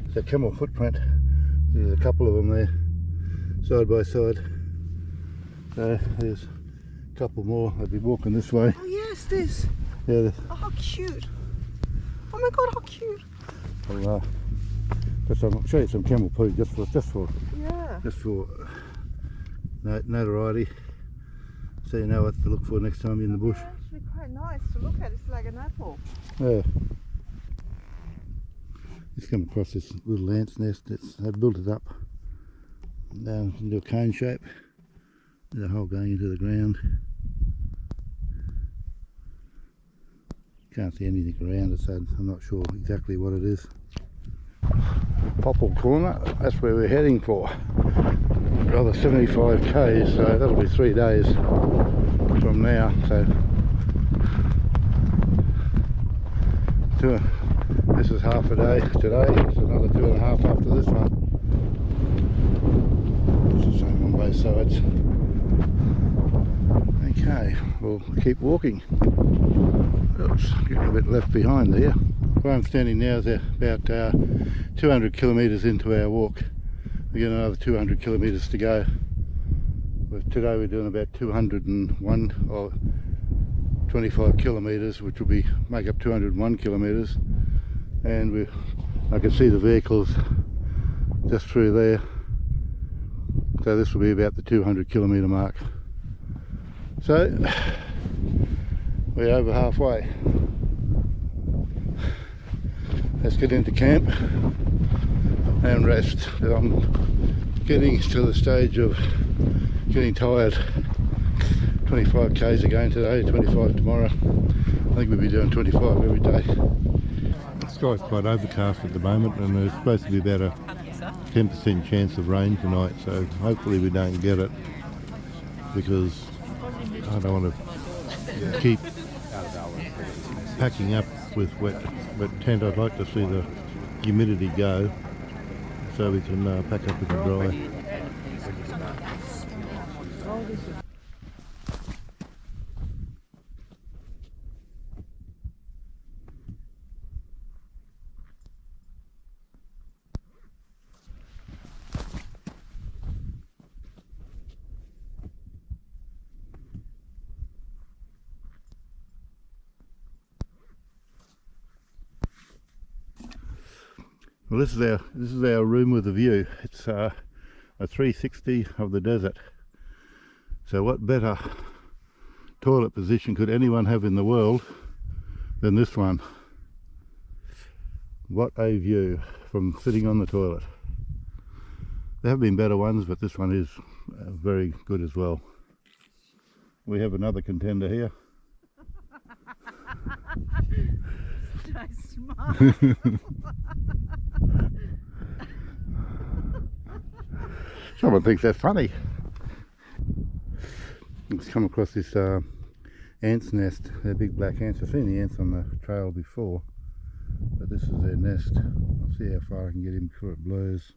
It's a camel footprint. There's a couple of them there, side by side. So there's a couple more. I'd be walking this way. Oh yes, this. Yeah. Oh, how cute. Oh my god, how cute. I'll show you some camel poo just for notoriety, so you know what to look for next time you're in the bush. It's actually quite nice to look at. It's like an apple. Yeah. Just come across this little ant's nest. They built it up into a cone shape. There's a hole going into the ground. Can't see anything around it, so I'm not sure exactly what it is. Popple Corner, that's where we're heading for. Another 75 k's, so that'll be 3 days from now. So this is half a day today, so another 2.5 after this one. It's the same on both sides. Okay, we'll keep walking. Oops, getting a bit left behind there. Where I'm standing now is about 200 kilometres into our walk. We've got another 200 kilometres to go. But today we're doing about 201 or 25 kilometres, which will make up 201 kilometres. And I can see the vehicles just through there. So this will be about the 200 kilometre mark. So we're over halfway. Let's get into camp and rest. I'm getting to the stage of getting tired. 25 k's again today, 25 tomorrow. I think we'll be doing 25 every day. The sky's quite overcast at the moment, and there's supposed to be about a 10% chance of rain tonight, so hopefully we don't get it, because I don't want to keep packing up with wet tent. I'd like to see the humidity go so we can pack up with the dry. Well, this is our room with a view. It's a 360 of the desert. So what better toilet position could anyone have in the world than this one? What a view from sitting on the toilet. There have been better ones, but this one is very good as well. We have another contender here. Smart. Someone thinks that's funny. Let's come across this ant's nest. They're big black ants. I've seen the ants on the trail before, but this is their nest. I'll see how far I can get in before it blows.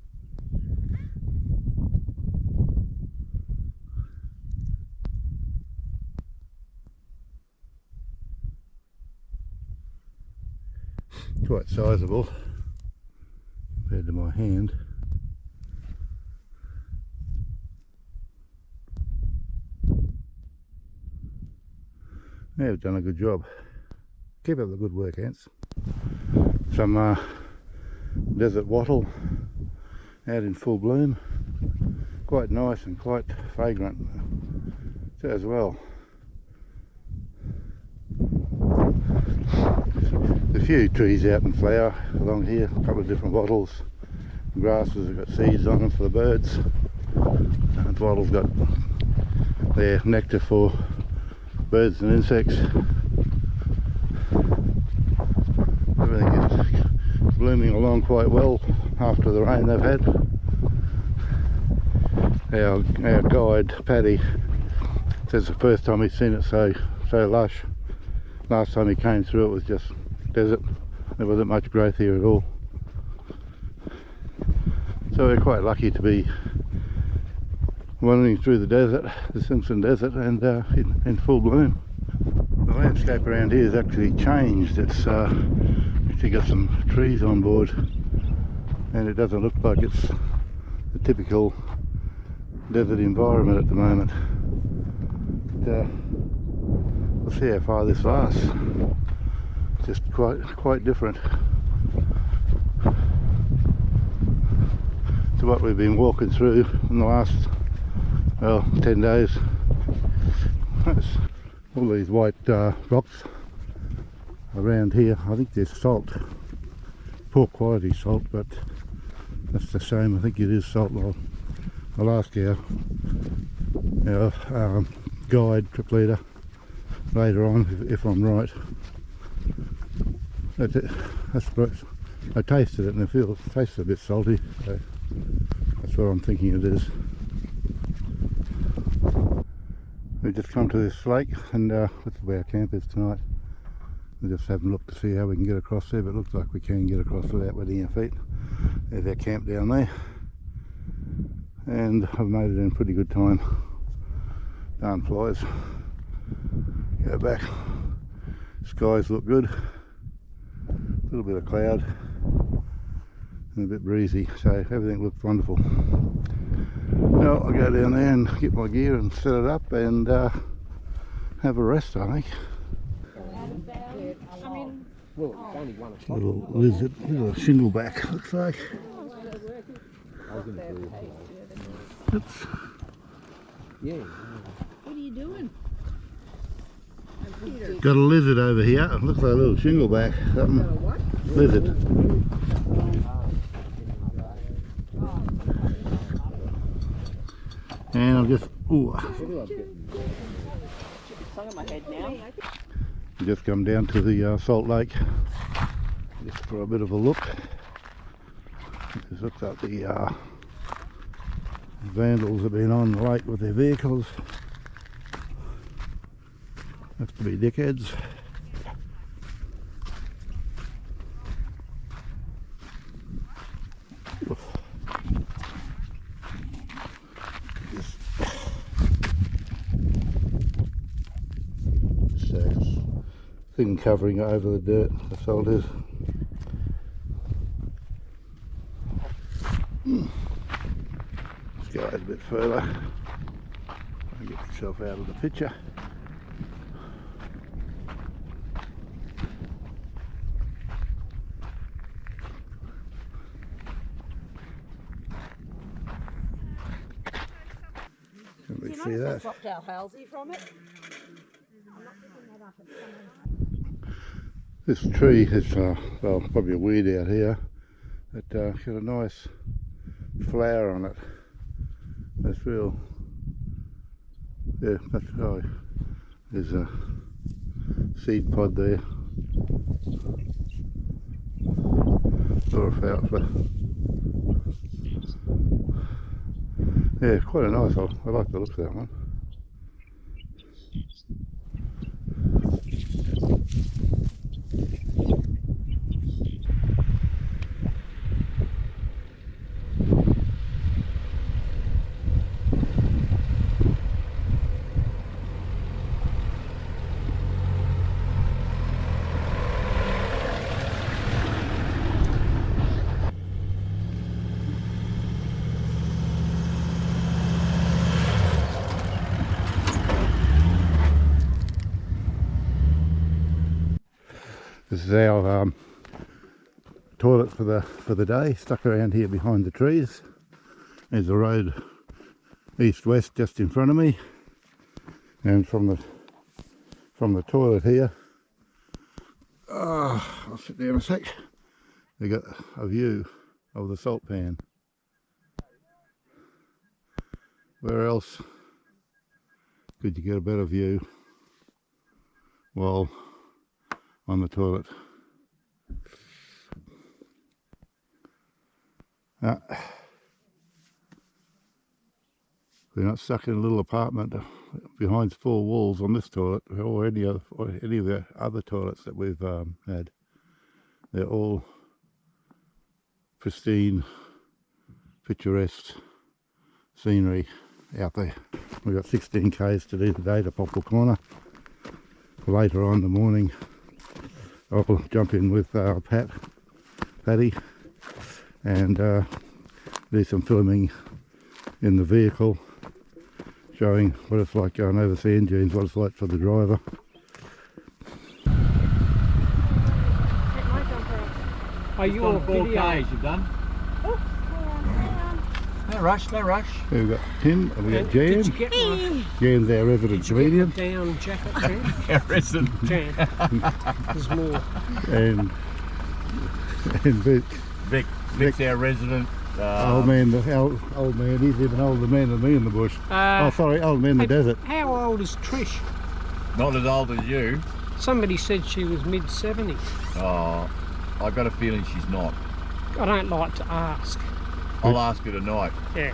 Quite sizable compared to my hand. Yeah, we've done a good job. Keep up the good work, ants. Some desert wattle out in full bloom. Quite nice and quite fragrant as well. There's a few trees out in flower along here, a couple of different wattles. The grasses have got seeds on them for the birds. And the wattles got their nectar for birds and insects. Everything is blooming along quite well after the rain they've had. Our guide Paddy says the first time he's seen it so lush. Last time he came through it was just desert. There wasn't much growth here at all. So we're quite lucky to be wandering through the desert, the Simpson Desert, and in full bloom. landscape around here has actually changed. It's actually got some trees on board, and it doesn't look like it's the typical desert environment at the moment. But, we'll see how far this lasts. Just quite different to what we've been walking through in the last, well, 10 days. All these white rocks around here, I think there's salt, poor quality salt, but that's the same. I think it is salt. I'll ask our guide, trip leader, later on if I'm right. That's it. I tasted it and it tastes a bit salty, so that's what I'm thinking it is. We've just come to this lake, and that's where our camp is tonight. We're just having a look to see how we can get across there, but it looks like we can get across without wetting our feet. There's our camp down there, and I've made it in pretty good time. Darn flies. Go back. Skies look good. A little bit of cloud and a bit breezy, so everything looks wonderful. Well, I'll go down there and get my gear and set it up and have a rest, I think. Little lizard, little shingleback, looks like. Oops. Yeah. What are you doing? Got a lizard over here. Looks like a little shingleback. Something. Lizard. And I'll just, just come down to the Salt Lake just for a bit of a look. Just looks like the vandals have been on the lake with their vehicles. That's to be dickheads. Thing covering over the dirt, that's all it is. Let's go a bit further and get myself out of the picture. Can we see that? Dropped our housey from it. This tree is, well, probably a weed out here. It got a nice flower on it. That's real. Yeah, that's right. There's a seed pod there. Or alfalfa. Yeah, quite a nice. I like the look of that one. This is our toilet for the day, stuck around here behind the trees. There's a road east-west just in front of me, and from the toilet here, I'll sit down a sec. We got a view of the salt pan. Where else could you get a better view while on the toilet? We're not stuck in a little apartment behind four walls on this toilet or any of the other toilets that we've had. They're all pristine, picturesque scenery out there. We've got 16 k's to do today to Popple Corner. later on in the morning I'll jump in with Patty, and do some filming in the vehicle, showing what it's like going over sand dunes, what it's like for the driver. Are you on video? You've done? Oh, hang on. No rush, no rush. We've got Tim and we've got Did Jan. you get my Jan's our resident comedian. down jacket, Jan? Yeah, resident. Jan, there's more. And Vic. Vic's our resident. Old man, old man, he's even older man than me in the bush. Oh, sorry, old man in the desert. How old is Trish? Not as old as you. Somebody said she was mid-70s. Oh, I got a feeling she's not. I don't like to ask. I'll ask her tonight. Yeah.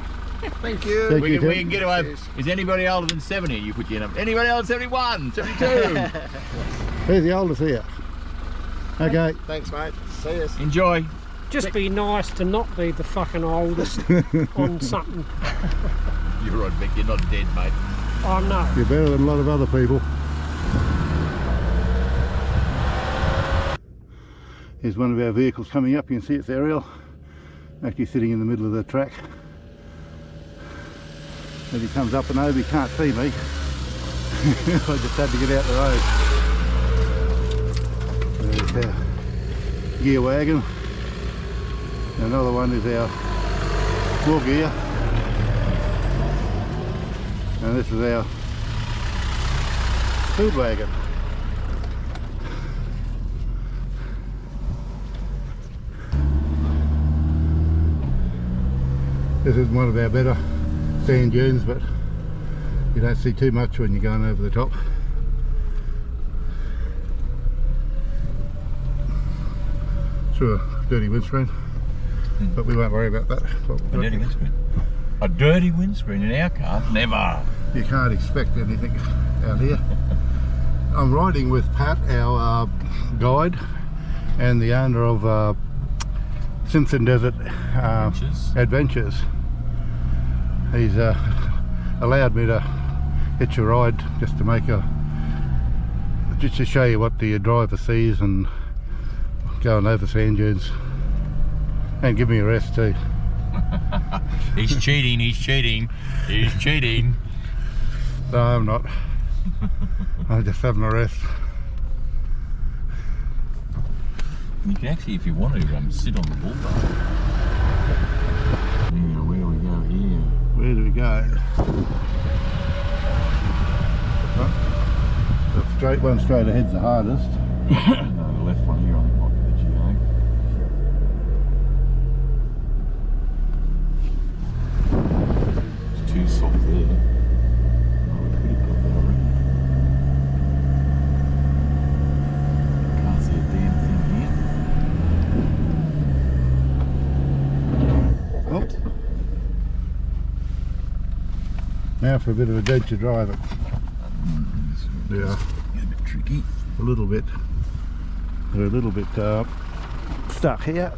Thank you. Thank We you, can get away. Is anybody older than 70? You put your number. Anybody older than 71? 72? Who's the oldest here? Okay. Thanks, mate. See us. Enjoy. Just be nice to not be the fucking oldest on something. You're right, Vic. You're not dead, mate. Oh no. You're better than a lot of other people. Here's one of our vehicles coming up. You can see it's aerial. Actually sitting in the middle of the track. As he comes up and over, he can't see me. I just had to get out the road. There's our gear wagon. Another one is our war gear. And this is our food wagon. This is one of our better sand dunes, but you don't see too much when you're going over the top. Through a dirty windscreen, but we won't worry about that. A dirty windscreen. A dirty windscreen in our car? Never. You can't expect anything out here. I'm riding with Pat, our guide, and the owner of Simpson Desert Adventures. He's allowed me to hitch a ride just to show you what the driver sees and going over sand dunes, and give me a rest too. He's cheating, he's cheating, he's cheating. No, I'm not. I'm just having a rest. You can actually, if you want to, sit on the bull bar. Yeah, where do we go here? Where do we go? The straight one straight ahead's the hardest. No, the left one here, I think might be the GA. It's too soft there. Oh, we could have got that already. Can't see a damn thing here. Oh. Now for a bit of adventure driving. Yeah, It's a bit tricky. a little bit. We're a little bit stuck here.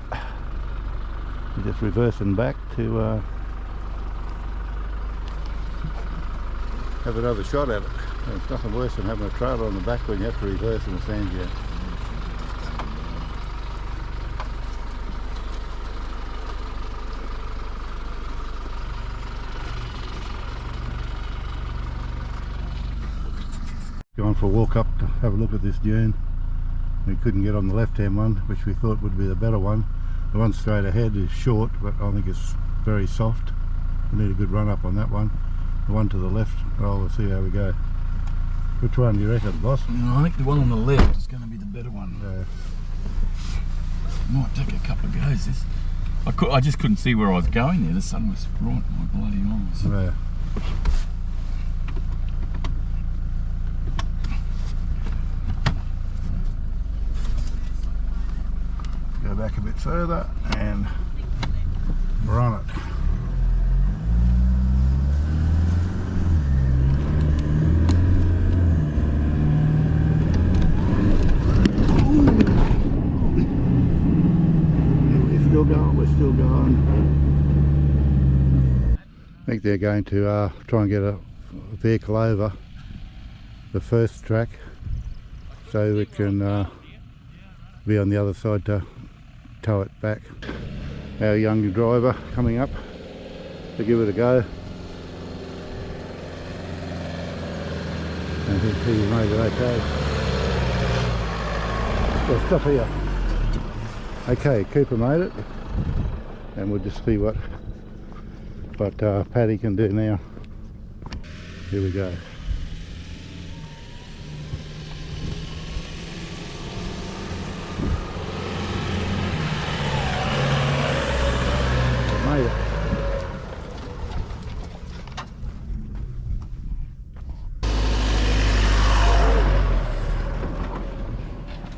We're just reversing back to have another shot at it. There's nothing worse than having a trailer on the back when you have to reverse in the sand dune. Going for a walk up to have a look at this dune. We couldn't get on the left hand one, which we thought would be the better one. The one straight ahead is short, but I think it's very soft. We need a good run up on that one. The one to the left, well, we'll see how we go. Which one do you reckon, boss? No, I think the one on the left is going to be the better one. Might take a couple of goes. This, I just couldn't see where I was going there. The sun was right in my bloody eyes. Yeah. Go back a bit further and we're on it. We're still going. I think they're going to try and get a vehicle over the first track so we can be on the other side to tow it back. Our young driver coming up to give it a go, and he made it okay. We'll stop here. Okay, Cooper made it, and we'll just see what Paddy can do now. Here we go. Made it.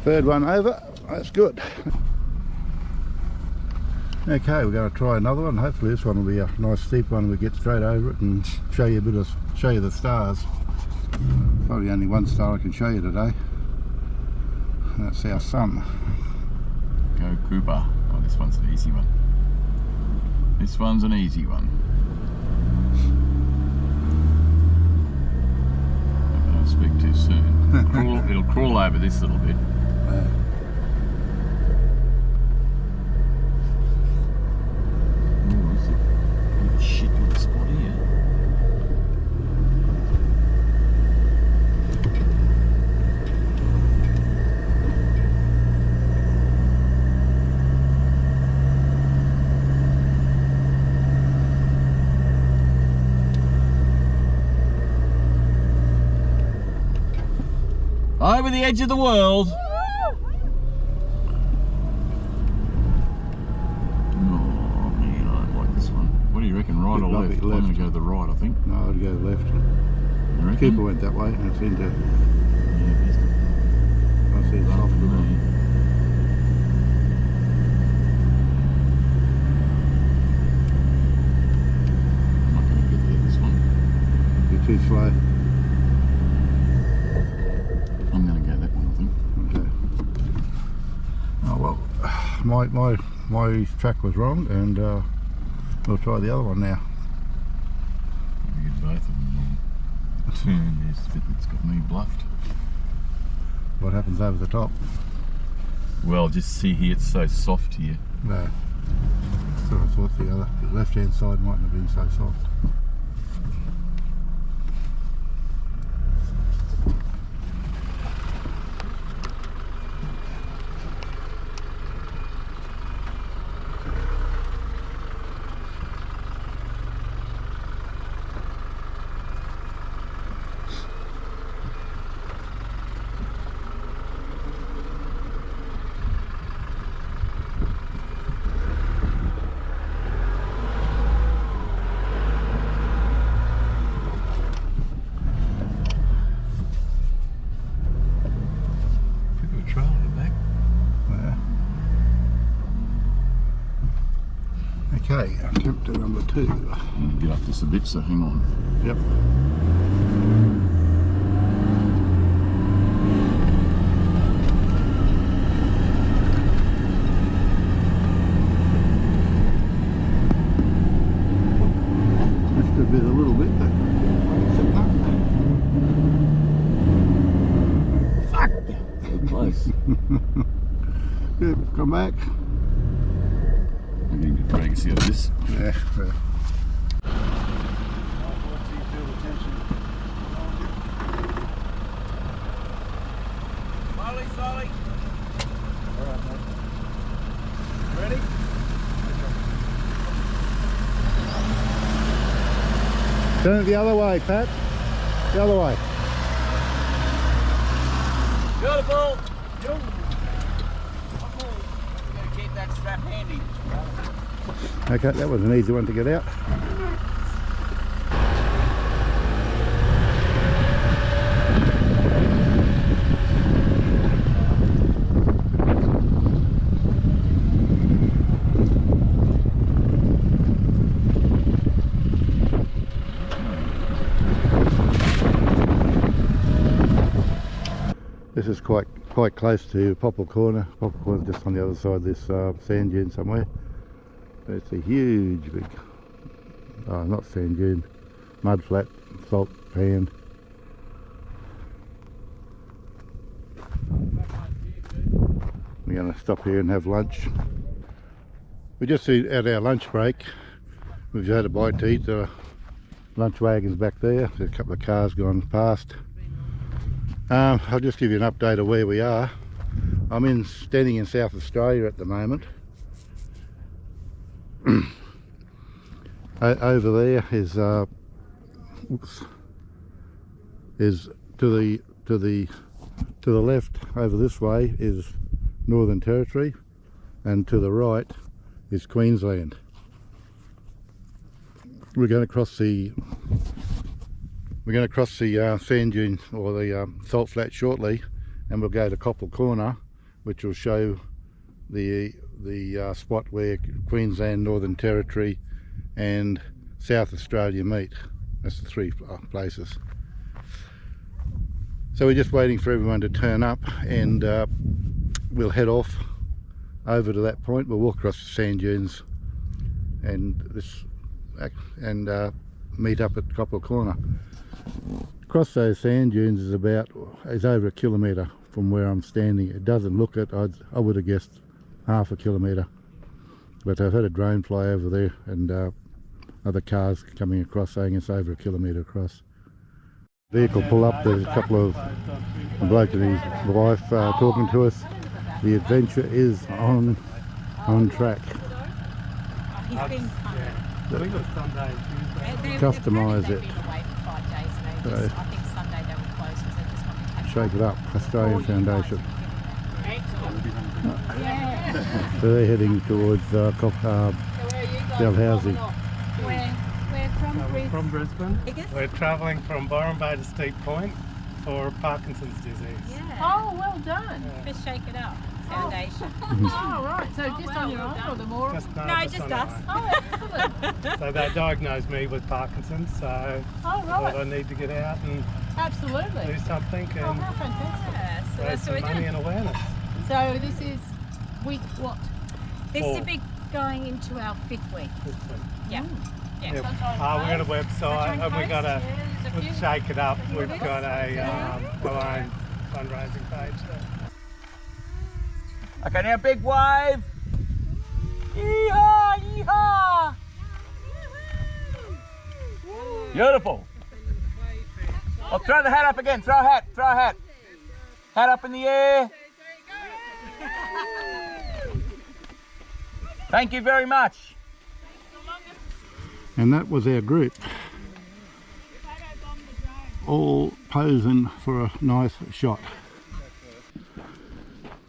Third one over, that's good. Okay, we're going to try another one. Hopefully this one will be a nice steep one. We get straight over it and show you the stars. Probably only one star I can show you today. That's our sun. Go Cooper. Oh, this one's an easy one. This one's an easy one. Don't speak too soon. It'll crawl over this little bit. Shit, what a spot here. Over the edge of the world. Right or left? I'm going to go to the right, I think. No, I'd go left. You reckon? Cooper went that way and it seemed to... Yeah, I see it's soft. I'm not going to get there this one. You're too slow. I'm going to go that one, I think. Okay. Oh well, my track was wrong, and we'll try the other one now. We get both of them wrong. Turn this bit that's got me bluffed. What happens over the top? Well, just see here, it's so soft here. No. So I thought the other left-hand side mightn't have been so soft. Okay, attempt to number 2. I'm going to get up this a bit, so hang on. Yep. Missed a bit, a little bit, but Fuck! So close. good, come back. I'm getting to drag us out of this. Yeah, well. Slowly. All right, mate. Ready? Turn it the other way, Pat. The other way. Beautiful. We're going to keep that strap handy. Okay, that was an easy one to get out. This is quite close to Popple Corner. Popple Corner's just on the other side of this sand dune somewhere. But it's a huge big, not sand dune, mud flat, salt pan. We're going to stop here and have lunch. We just at our lunch break. We've had a bite to eat. The lunch wagon's back there. There's a couple of cars gone past. I'll just give you an update of where we are. I'm standing in South Australia at the moment. Over there is to the left over this way is Northern Territory, and to the right is Queensland. We're going to cross the sand dune or the salt flat shortly, and we'll go to Koppel Corner, which will show the spot where Queensland, Northern Territory and South Australia meet. That's the three places. So we're just waiting for everyone to turn up, and we'll head off over to that point. We'll walk across the sand dunes and meet up at Koppel Corner. Across those sand dunes is over a kilometre from where I'm standing. It doesn't look it. I would have guessed half a kilometre, but I've had a drone fly over there and other cars coming across saying it's over a kilometre across. Vehicle pull up, there's a couple of a bloke and his wife talking to us. The adventure is on track. He's been Customise it. So, I think Sunday they were closed because they just want to take shake it up, Australian Foundation. Yeah. So they're heading towards Dalhousie. We're From Brisbane. Biggest? We're travelling from Byron Bay to Steep Point for Parkinson's disease. Yeah. Oh, well done. Just Shake It Up Foundation. Oh, right. So just on your own or the more? Just, No, just on us. our Oh, excellent. own. So they diagnosed me with Parkinson's, so Oh, I thought I right. need to get out and do Absolutely. something Oh, and how fantastic. Yeah, so raise that's what some we're money doing. and awareness. So this is week what? This Four. will be going into our 5th week. This week. Yeah. Yeah. Yeah. We got a website and we got Yeah, there's a with few. Shake It Up. We've got our own fundraising page there. Okay, now big wave. Yeehaw, yeehaw. Beautiful. Oh, throw the hat up again. Throw a hat. Throw a hat. Hat up in the air. Thank you very much. And that was our group, all posing for a nice shot.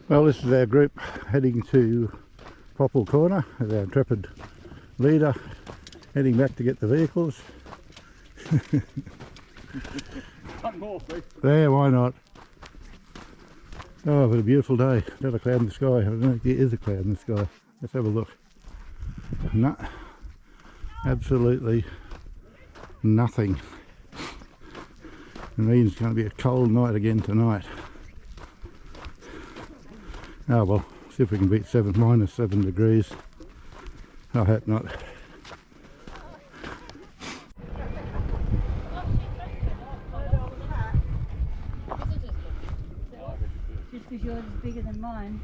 Well, this is our group heading to Koppel Corner with our intrepid leader heading back to get the vehicles. There, why not? Oh, what a beautiful day. Not a cloud in the sky. I don't know, there is a cloud in the sky. Let's have a look. No, absolutely nothing. It means it's going to be a cold night again tonight. Oh well, see if we can beat minus 7 degrees. I hope not. Just because yours is bigger than mine.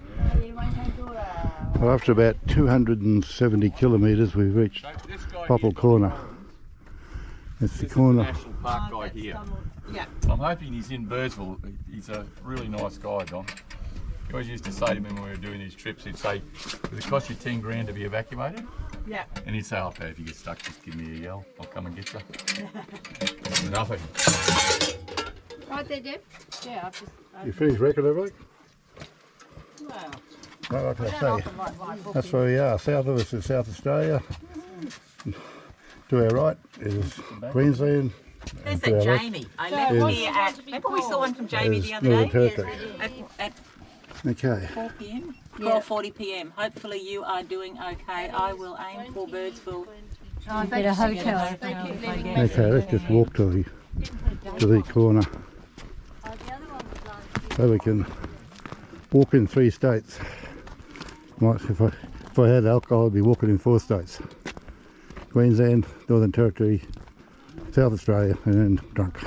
Well, after about 270 kilometres we've reached Koppel Corner. It's the corner. National Park guy here. Yeah. I'm hoping he's in Birdsville. He's a really nice guy, Don. He always used to say to me when we were doing these trips, he'd say, "Does it cost you 10 grand to be evacuated?" Yeah. And he'd say, "Oh, Pat, if you get stuck, just give me a yell. I'll come and get you." Nothing. Right there, Deb? Yeah, I've just. You finished record everything? Well, Well, like I I say, don't often write my book. that's where we are. South of us is South Australia. To our right is Queensland. There's to that our left Jamie. I So left what's here it going at. to be Remember we saw one from Jamie is the other Northern day? Territory. At Okay. 4 p.m. Yeah. 12:40 p.m. Hopefully you are doing okay. I will aim for Birdsville. Oh, Get a hotel. Thank you for letting me. Okay, let's just walk to the corner so we can walk in 3 states. Might, if I had alcohol, I'd be walking in 4 states. Queensland, Northern Territory, South Australia, and then drunk.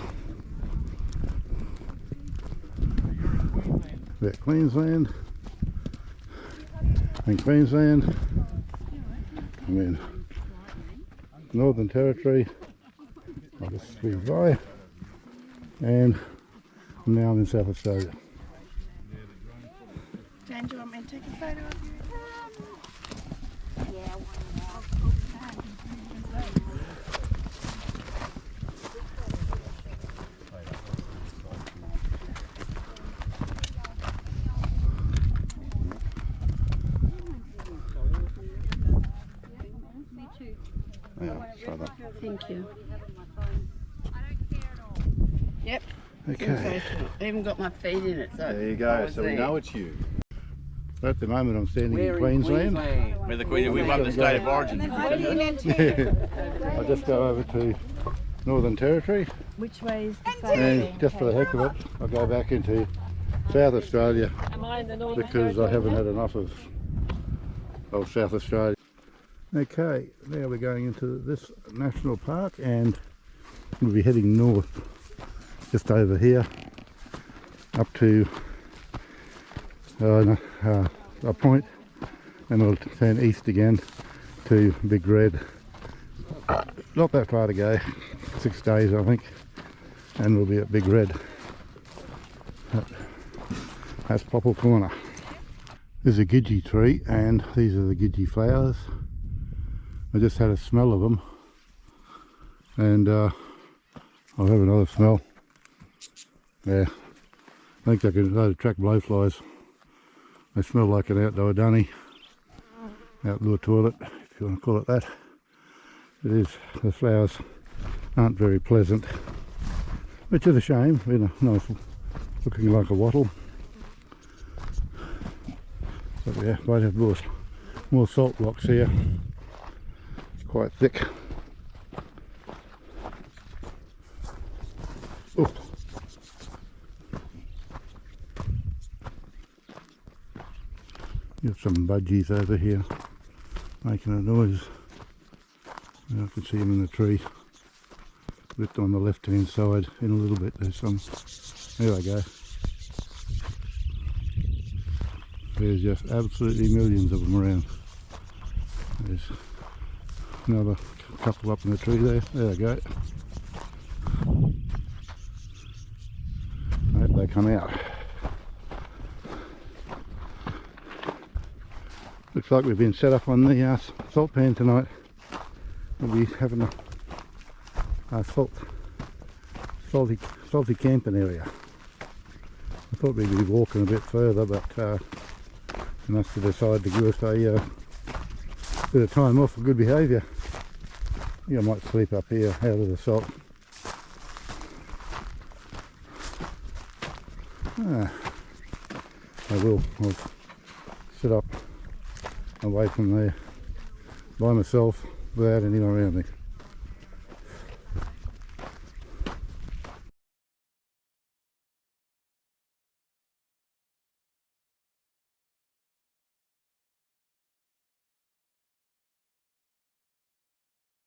There, Queensland. in Queensland. I'm in Northern Territory. I'll just squeeze by. And now I'm in South Australia. Jan, do you want me to take a photo of you? Yeah, try that. Thank you. Okay. I even got my feet in it. So There you go, so we know it's you. At the moment I'm standing in Queensland. Where the Queen, we run the state of origin. I'll just go over to Northern Territory. Which way is the And just for the heck of it, I'll go back into South Australia Am I in the northern because I haven't had enough of South Australia. Okay, now we're going into this national park and we'll be heading north just over here up to a point, and we'll turn east again to Big Red. Not that far to go, 6 days I think, and we'll be at Big Red. That's Popple Corner. There's a gidgee tree and these are the gidgee flowers. I just had a smell of them and I'll have another smell. Yeah, I think they'd attract blowflies. They smell like an outdoor dunny, outdoor toilet, if you want to call it that. It is, the flowers aren't very pleasant, which is a shame, you know, nice looking like a wattle. But yeah, might have more salt rocks here. It's quite thick. Oh. Got some budgies over here making a noise. And I can see them in the tree. A bit on the left hand side in a little bit. There's some. There they go. There's just absolutely millions of them around. There's another couple up in the tree there. There they go. I hope they come out. Looks like we've been set up on the salt pan tonight. We'll be having a salty camping area. I thought we'd be walking a bit further, but we must have decided to give us a bit of time off for good behaviour. I think I might sleep up here out of the salt. I'll sit up away from there by myself without anyone around me.